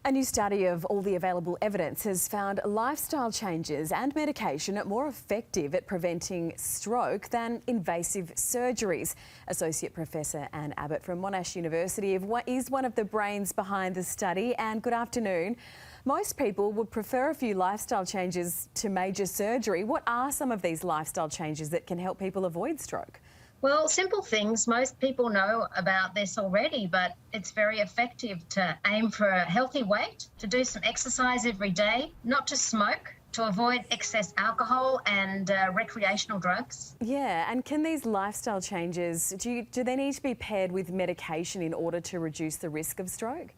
A new study of all the available evidence has found lifestyle changes and medication are more effective at preventing stroke than invasive surgeries. Associate Professor Anne Abbott from Monash University is one of the brains behind the study. And good afternoon. Most people would prefer a few lifestyle changes to major surgery. What are some of these lifestyle changes that can help people avoid stroke? Well, simple things. Most people know about this already, but it's very effective to aim for a healthy weight, to do some exercise every day, not to smoke, to avoid excess alcohol and recreational drugs. Yeah, and can these lifestyle changes, do they need to be paired with medication in order to reduce the risk of stroke?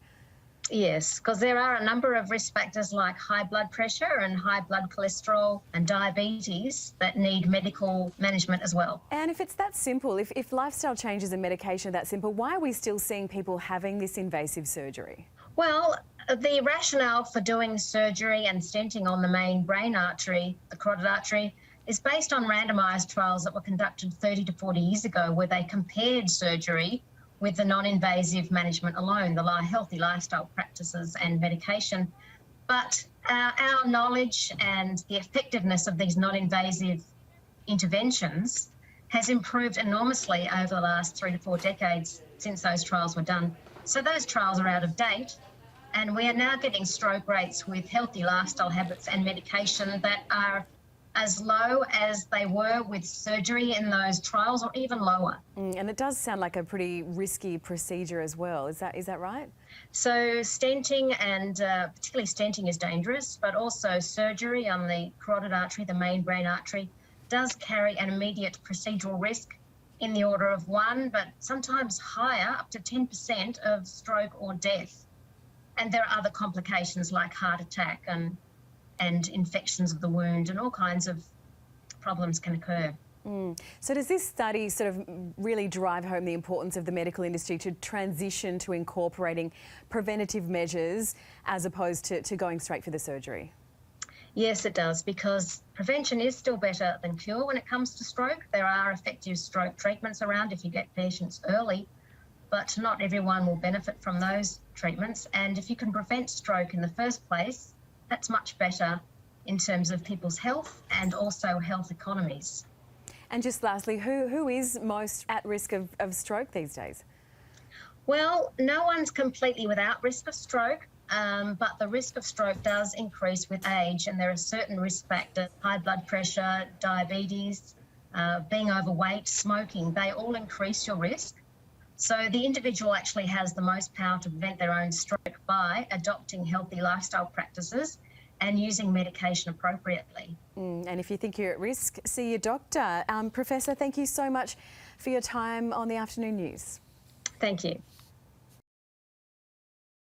Yes, because there are a number of risk factors like high blood pressure and high blood cholesterol and diabetes that need medical management as well. And if it's that simple, if lifestyle changes and medication are that simple, why are we still seeing people having this invasive surgery? Well, the rationale for doing surgery and stenting on the main brain artery, the carotid artery, is based on randomised trials that were conducted 30 to 40 years ago where they compared surgery with the non-invasive management alone, the healthy lifestyle practices and medication. But our knowledge and the effectiveness of these non-invasive interventions has improved enormously over the last 3 to 4 decades since those trials were done. So those trials are out of date, and we are now getting stroke rates with healthy lifestyle habits and medication that are as low as they were with surgery in those trials, or even lower. And it does sound like a pretty risky procedure as well. Is that right? So stenting, and particularly stenting, is dangerous, but also surgery on the carotid artery, the main brain artery, does carry an immediate procedural risk in the order of 1, but sometimes higher, up to 10% of stroke or death. And there are other complications like heart attack and infections of the wound, and all kinds of problems can occur. So does this study sort of really drive home the importance of the medical industry to transition to incorporating preventative measures as opposed to going straight for the surgery? Yes, it does, because prevention is still better than cure when it comes to stroke. There are effective stroke treatments around if you get patients early, but not everyone will benefit from those treatments. And if you can prevent stroke in the first place, that's much better in terms of people's health and also health economies. And just lastly, who is most at risk of stroke these days? Well, no one's completely without risk of stroke, but the risk of stroke does increase with age, and there are certain risk factors: high blood pressure, diabetes, being overweight, smoking. They all increase your risk. So the individual actually has the most power to prevent their own stroke by adopting healthy lifestyle practices and using medication appropriately. And if you think you're at risk, see your doctor. Professor, thank you so much for your time on the Afternoon News. Thank you.